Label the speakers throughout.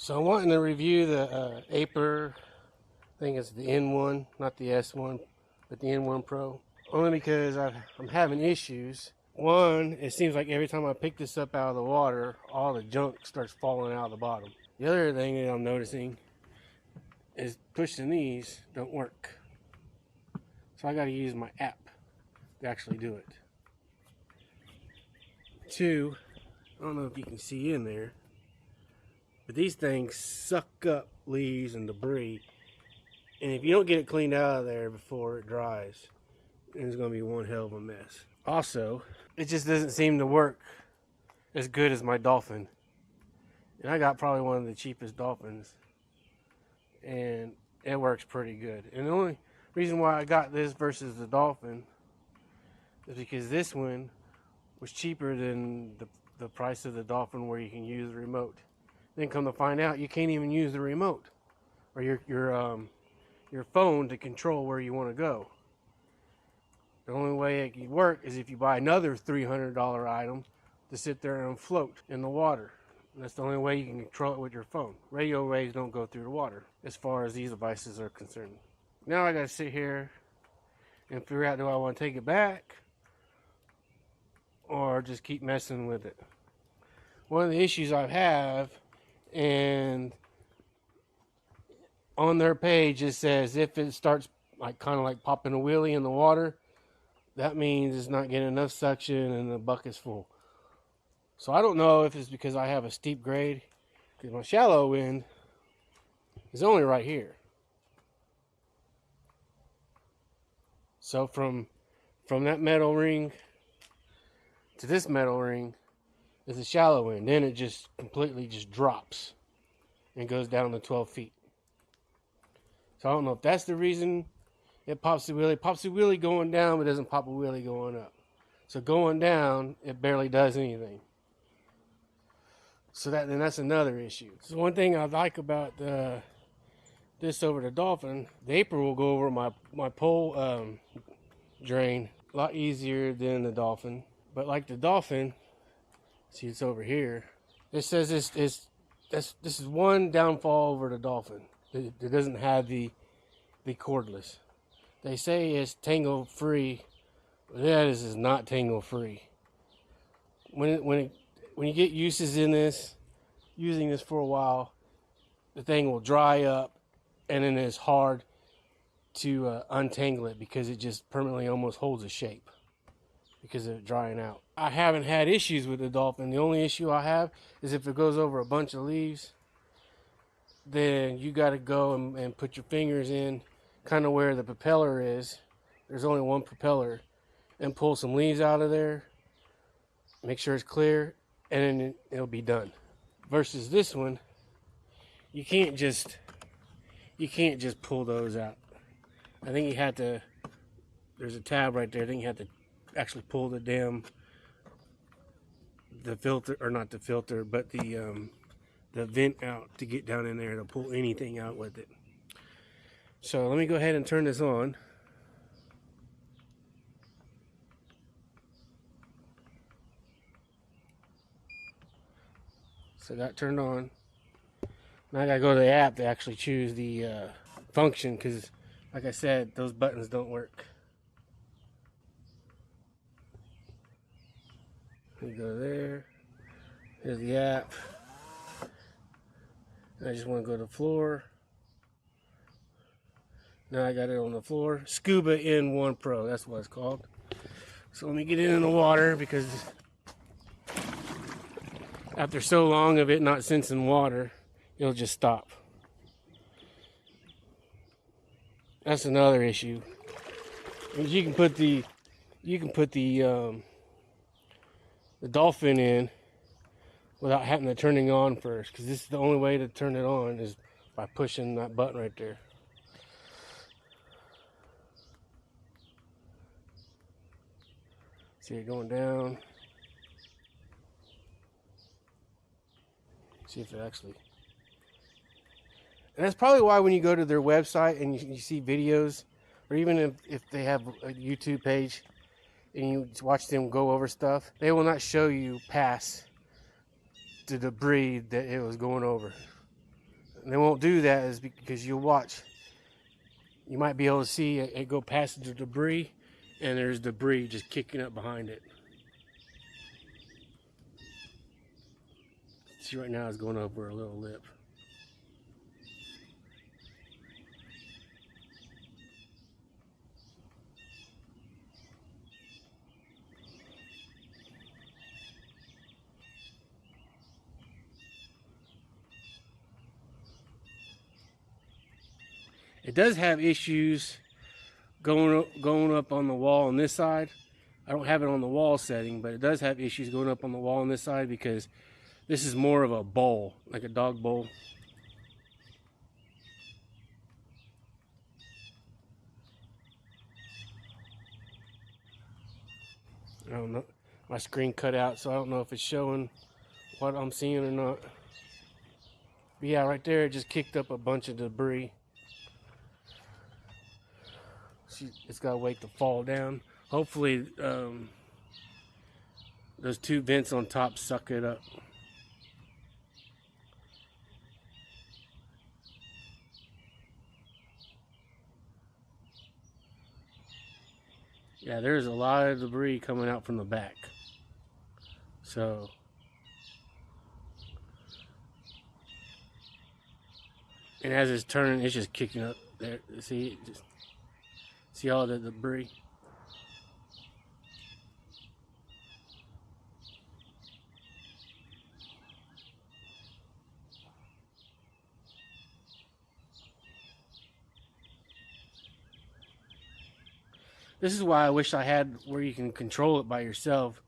Speaker 1: So I'm wanting to review the Aiper, I think it's the N1, not the S1, but the N1 Pro. Only because I'm having issues. One, it seems like every time I pick this up out of the water, all the junk starts falling out of the bottom. The other thing that I'm noticing is pushing these don't work. So I got to use my app to actually do it. Two, I don't know if you can see in there, but these things suck up leaves and debris. And if you don't get it cleaned out of there before it dries, it's going to be one hell of a mess. Also, it just doesn't seem to work as good as my Dolphin. And I got probably one of the cheapest Dolphins. And it works pretty good. And the only reason why I got this versus the Dolphin is because this one was cheaper than the price of the Dolphin where you can use the remote. Then come to find out, you can't even use the remote or your phone to control where you want to go. The only way it can work is if you buy another $300 item to sit there and float in the water. And that's the only way you can control it with your phone. Radio waves don't go through the water as far as these devices are concerned. Now I got to sit here and figure out, do I want to take it back or just keep messing with it? One of the issues I have, and on their page it says if it starts kind of like popping a wheelie in the water, that means it's not getting enough suction and the bucket's full. So I don't know if it's because I have a steep grade, because my shallow end is only right here. So from that metal ring to this metal ring is a shallow end. Then it just completely just drops and goes down to 12 feet. So I don't know if that's the reason it pops the wheelie. It pops the wheelie going down, but doesn't pop a wheelie going up. So going down, it barely does anything. So that's another issue. So one thing I like about this over the Dolphin, the Aiper will go over my pole drain a lot easier than the Dolphin. But like the Dolphin, see it's over here. It says this is one downfall over the Dolphin. It doesn't have the cordless. They say it's tangle free, but that is not tangle free. When you get uses in this, using this for a while, the thing will dry up, and then it's hard to untangle it because it just permanently almost holds a shape because of it drying out. I haven't had issues with the Dolphin. The only issue I have is if it goes over a bunch of leaves, then you got to go and put your fingers in kind of where the propeller is. There's only one propeller, and pull some leaves out of there, make sure it's clear, and then it'll be done. Versus this one, you can't just pull those out. I think you had to, there's a tab right there, I think you had to actually pull the filter, or not the filter, but the vent out to get down in there to pull anything out with it. So let me go ahead and turn this on. So that turned on. Now I gotta go to the app to actually choose the function, because like I said, those buttons don't work. We go there. Here's the app. I just want to go to the floor. Now I got it on the floor. Scuba N1 Pro, that's what it's called. So let me get it in the water, because after so long of it not sensing water, it'll just stop. That's another issue. You can put the Dolphin in without having to turn it on first, because this is the only way to turn it on is by pushing that button right there. See it going down. See if it actually. And that's probably why when you go to their website and you see videos, or even if they have a YouTube page and you watch them go over stuff, they will not show you past the debris that it was going over. And they won't do that is because you'll watch. You might be able to see it go past the debris, and there's debris just kicking up behind it. See, right now it's going over a little lip. It does have issues going up on the wall on this side. I don't have it on the wall setting, but it does have issues going up on the wall on this side because this is more of a bowl, like a dog bowl. I don't know. My screen cut out, so I don't know if it's showing what I'm seeing or not. But yeah, right there, it just kicked up a bunch of debris. It's got to wait to fall down. Hopefully, those two vents on top suck it up. Yeah, there's a lot of debris coming out from the back. So, and as it's turning, it's just kicking up there. See all the debris. This is why I wish I had where you can control it by yourself,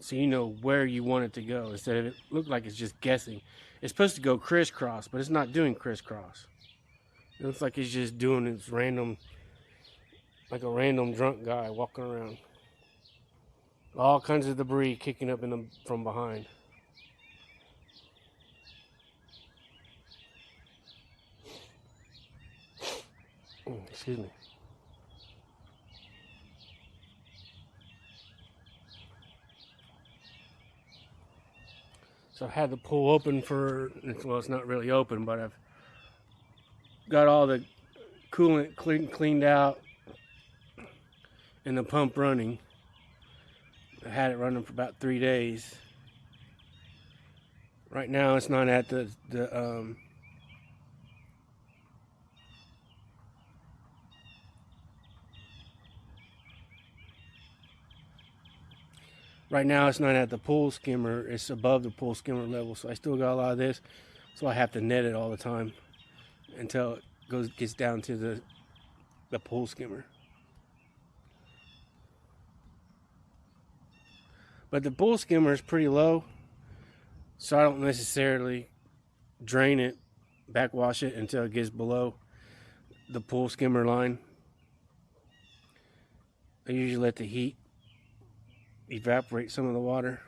Speaker 1: so you know where you want it to go instead of it look like it's just guessing. It's supposed to go crisscross, but it's not doing crisscross. It looks like it's just doing its random, like a random drunk guy walking around. All kinds of debris kicking up from behind. Excuse me. So I've had the pool open well, it's not really open, but I've got all the coolant cleaned out and the pump running. I had it running for about 3 days. Right now it's not at right now it's not at the pool skimmer, it's above the pool skimmer level, so I still got a lot of this, so I have to net it all the time until it gets down to the pool skimmer. But the pool skimmer is pretty low, so I don't necessarily drain it, backwash it until it gets below the pool skimmer line. I usually let the heat evaporate some of the water.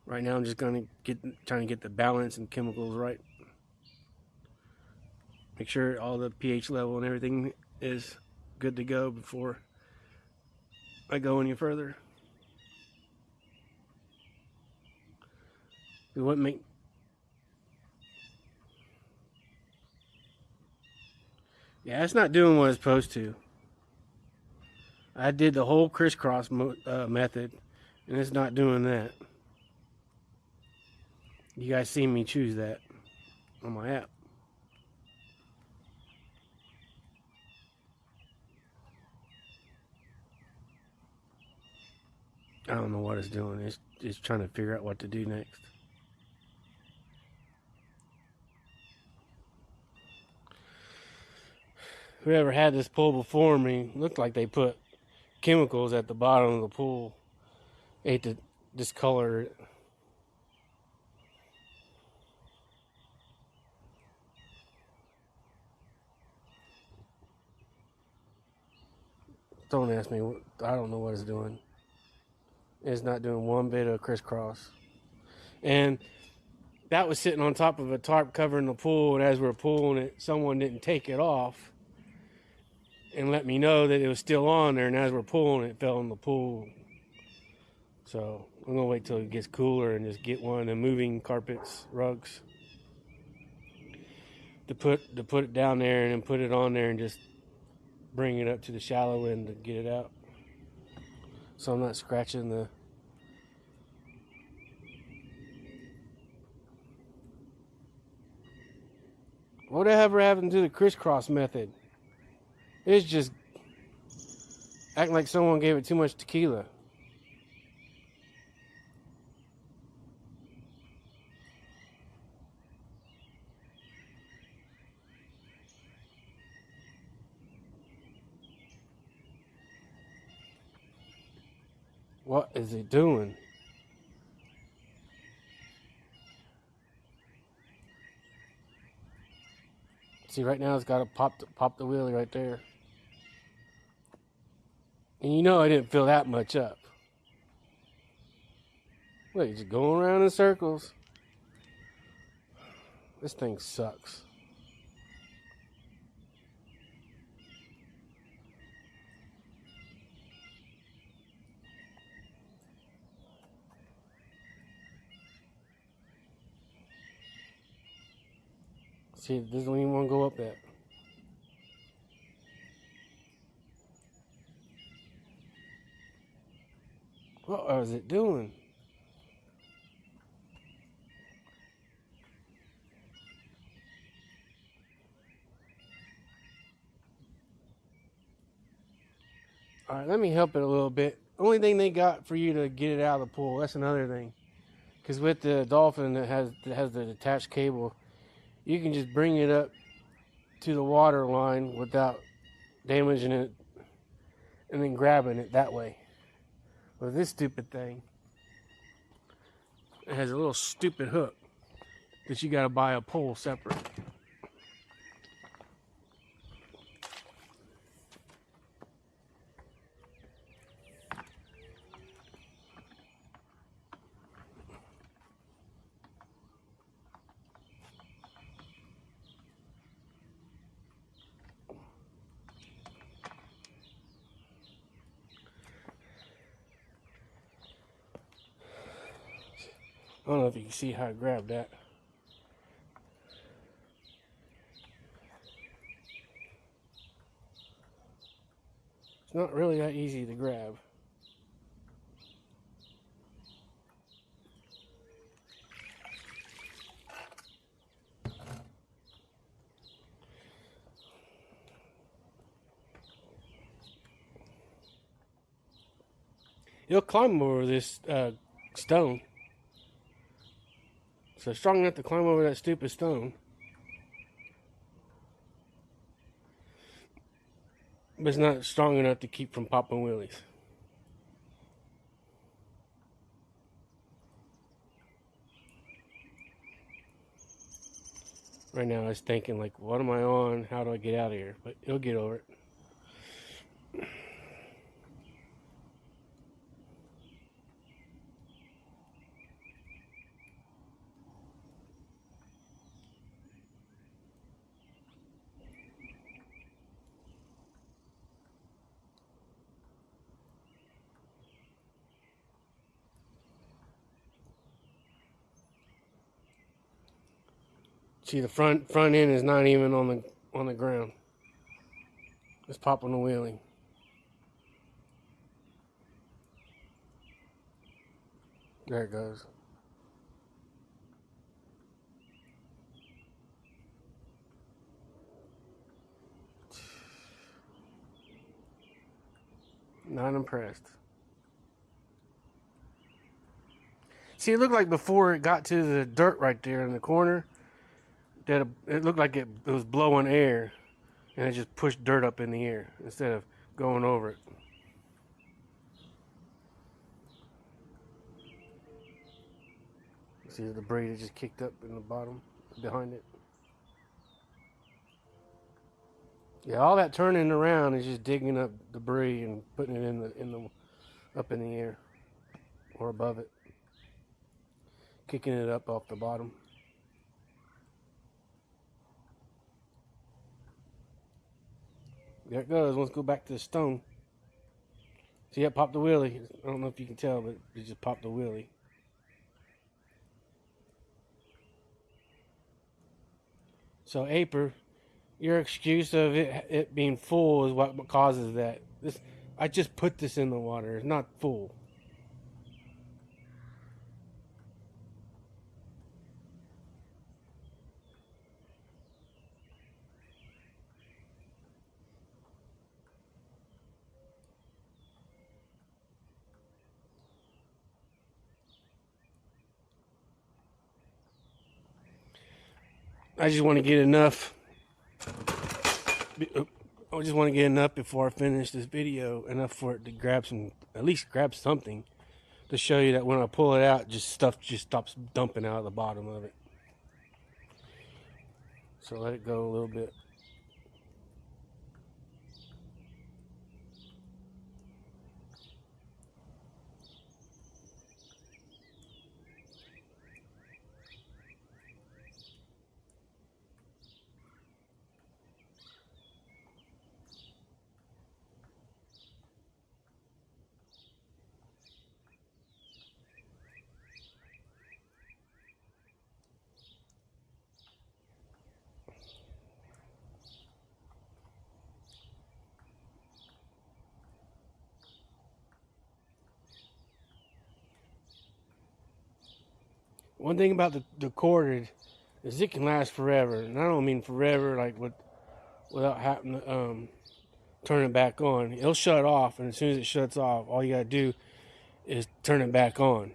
Speaker 1: Right now I'm just trying to get the balance and chemicals right. Make sure all the pH level and everything is good to go before I go any further. It wouldn't make Yeah, it's not doing what it's supposed to. I did the whole crisscross method, and it's not doing that. You guys see me choose that on my app. I don't know what it's doing. It's trying to figure out what to do next. Whoever had this pool before me looked like they put chemicals at the bottom of the pool. They hate to discolor it. Don't ask me. I don't know what it's doing. It's not doing one bit of crisscross. And that was sitting on top of a tarp covering the pool, and as we were pulling it, someone didn't take it off and let me know that it was still on there, and as we're pulling it, fell in the pool. So I'm gonna wait till it gets cooler and just get one of the moving carpets, rugs, to put it down there and then put it on there and just bring it up to the shallow end to get it out. So I'm not scratching the. Whatever happened to the crisscross method? It's just acting like someone gave it too much tequila. What is it doing? See, right now it's got to pop the wheelie right there. And you know I didn't fill that much up. Look, it's just going around in circles. This thing sucks. See, it doesn't even want to go up that. What is it doing? Alright, let me help it a little bit. Only thing they got for you to get it out of the pool, that's another thing. Because with the Dolphin that has the detached cable, you can just bring it up to the water line without damaging it and then grabbing it that way. With this stupid thing, it has a little stupid hook that you gotta buy a pole separate. I don't know if you can see how I grabbed that. It's not really that easy to grab. It'll climb over this stone. So it's strong enough to climb over that stupid stone. But it's not strong enough to keep from popping wheelies. Right now it's thinking like, what am I on? How do I get out of here? But it'll get over it. See, the front end is not even on the ground. It's popping the wheelie. There it goes. Not impressed. See, it looked like before it got to the dirt right there in the corner, that it looked like it was blowing air, and it just pushed dirt up in the air instead of going over it. See the debris that just kicked up in the bottom behind it. Yeah, all that turning around is just digging up debris and putting it up in the air or above it, kicking it up off the bottom. There it goes. Let's go back to the stone. See, it popped the wheelie. I don't know if you can tell, but it just popped the wheelie. So Aiper, your excuse of it being full is what causes that. I just put this in the water. It's not full. I just want to get enough. I just want to get enough before I finish this video, enough for it to grab some, at least grab something, to show you that when I pull it out, stuff just stops dumping out of the bottom of it. So let it go a little bit. One thing about the corded is it can last forever, and I don't mean forever like without having to turn it back on. It'll shut off, and as soon as it shuts off, all you gotta do is turn it back on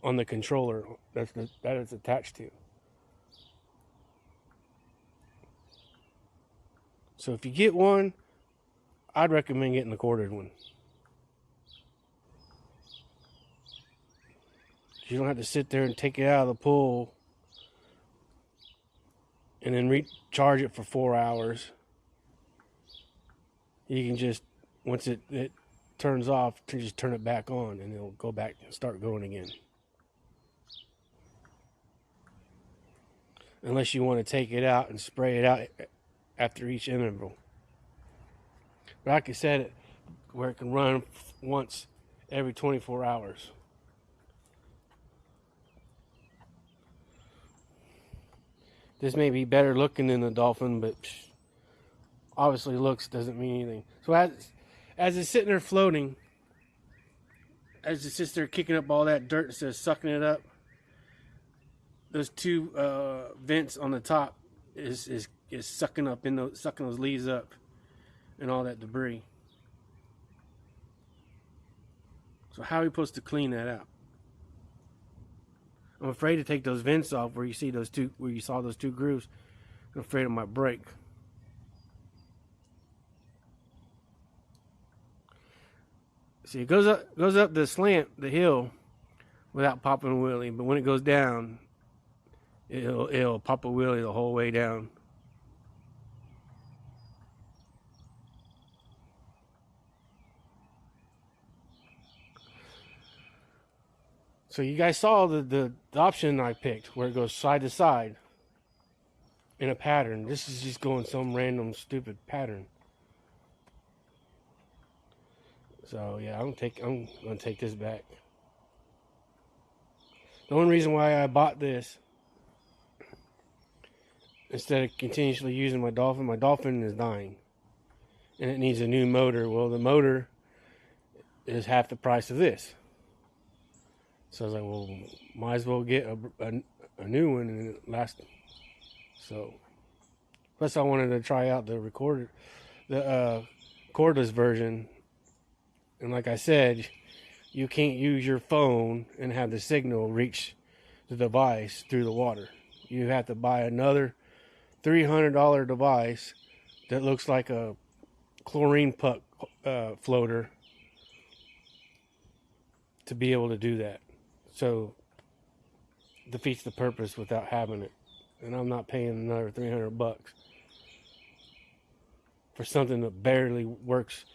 Speaker 1: the controller that it's attached to. So if you get one, I'd recommend getting the corded one. You don't have to sit there and take it out of the pool and then recharge it for 4 hours. You can just, once it turns off, just turn it back on and it'll go back and start going again. Unless you want to take it out and spray it out after each interval. But like I said, where it can run once every 24 hours. This may be better looking than the Dolphin, but obviously looks doesn't mean anything. So as it's sitting there floating, as it sits there kicking up all that dirt instead of sucking it up, those two vents on the top is sucking those leaves up and all that debris. So how are we supposed to clean that out? I'm afraid to take those vents off where you saw those two grooves. I'm afraid it might break. See, it goes up the slant, the hill, without popping a wheelie. But when it goes down, it'll pop a wheelie the whole way down. So you guys saw the option I picked where it goes side to side in a pattern. This is just going some random stupid pattern. So yeah, I'm gonna take this back. The only reason why I bought this instead of continuously using my Dolphin is dying, and it needs a new motor. Well, the motor is half the price of this. So I was like, well, might as well get a new one and it lasts. So, plus I wanted to try out the cordless version. And like I said, you can't use your phone and have the signal reach the device through the water. You have to buy another $300 device that looks like a chlorine puck floater to be able to do that. So defeats the purpose without having it. And I'm not paying another $300 for something that barely works.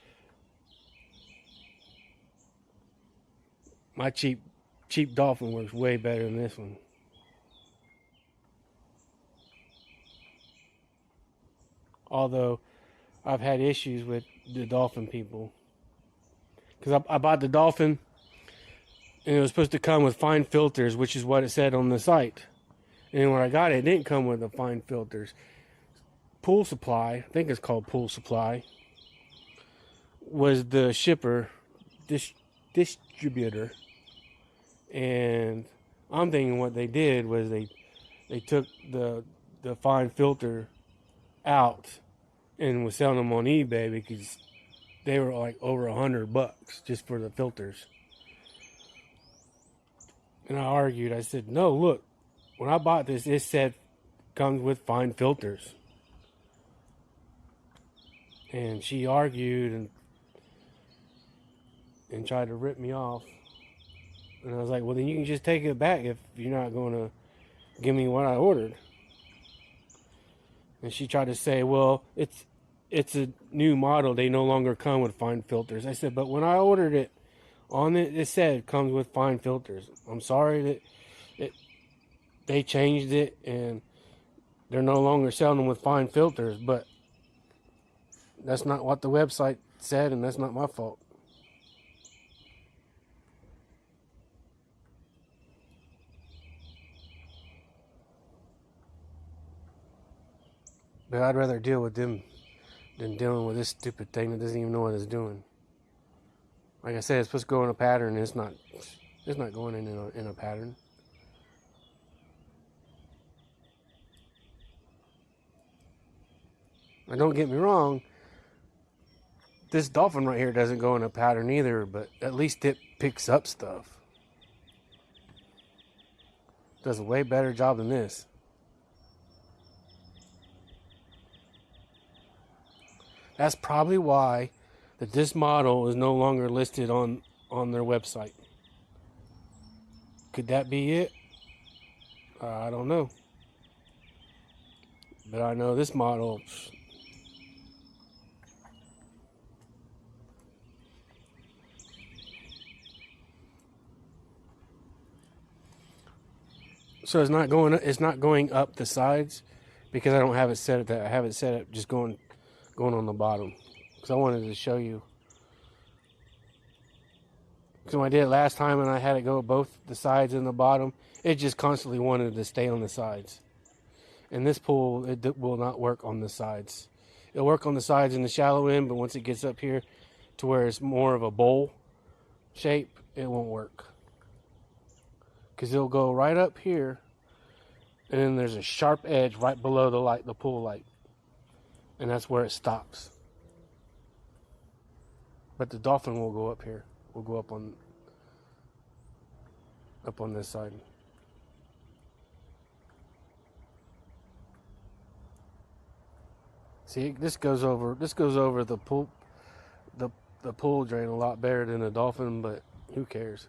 Speaker 1: My cheap Dolphin works way better than this one. Although I've had issues with the Dolphin people. because I bought the Dolphin, and it was supposed to come with fine filters, which is what it said on the site. And when I got it, it didn't come with the fine filters. Pool Supply, I think it's called Pool Supply, was the shipper, distributor. And I'm thinking what they did was they took the fine filter out and was selling them on eBay because they were like over $100 just for the filters. And I argued. I said, no, look, when I bought this, it said comes with fine filters. And she argued and tried to rip me off. And I was like, well, then you can just take it back if you're not going to give me what I ordered. And she tried to say, well, it's a new model. They no longer come with fine filters. I said, but when I ordered it, on it, it said comes with fine filters. I'm sorry that they changed it and they're no longer selling them with fine filters, but that's not what the website said, and that's not my fault. But I'd rather deal with them than dealing with this stupid thing that doesn't even know what it's doing. Like I said, it's supposed to go in a pattern, and it's not going in a pattern. Now, don't get me wrong, this Dolphin right here doesn't go in a pattern either, but at least it picks up stuff. Does a way better job than this. That's probably why that this model is no longer listed on their website. Could that be it? I don't know. But I know this model. So it's not going up the sides because I don't have it set at that. I have it set up just going on the bottom. Because I wanted to show you. Because when I did it last time and I had it go both the sides and the bottom, it just constantly wanted to stay on the sides. And this pool, it will not work on the sides. It'll work on the sides in the shallow end, but once it gets up here to where it's more of a bowl shape, it won't work. Because it'll go right up here, and then there's a sharp edge right below the pool light. And that's where it stops. But the Dolphin will go up here. Will go up on this side. See, this goes over the pool drain a lot better than the Dolphin, but who cares?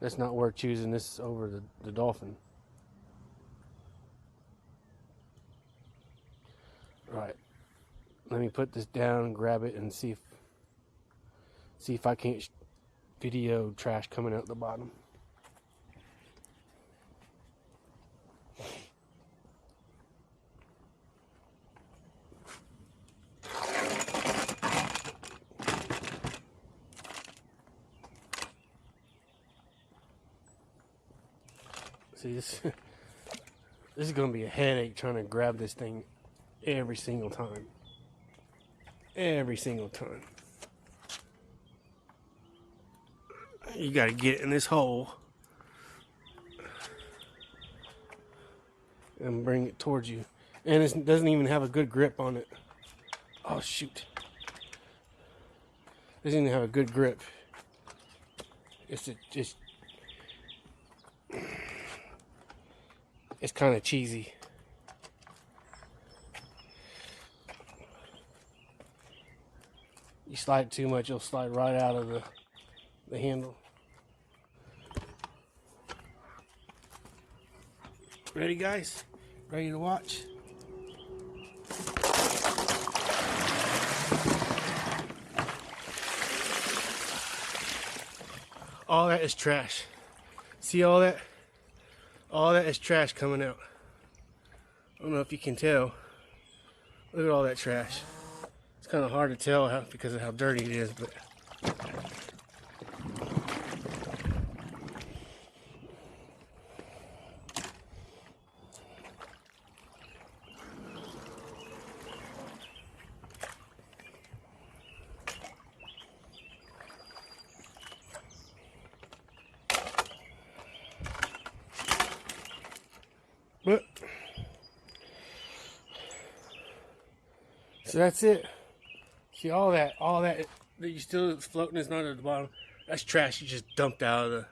Speaker 1: That's not worth choosing this over the Dolphin. All right. Let me put this down, grab it, and see if I can't video trash coming out the bottom. See, this is going to be a headache trying to grab this thing every single time. Every single time. You got to get in this hole and bring it towards you. And it doesn't even have a good grip on it. Oh, shoot. It doesn't even have a good grip. It's kind of cheesy. You slide it too much, it'll slide right out of the handle. Ready, guys? Ready to watch? All that is trash. See all that? All that is trash coming out. I don't know if you can tell. Look at all that trash. It's kind of hard to tell because of how dirty it is, but So that's it. See all that that you still floating is not at the bottom. That's trash you just dumped out.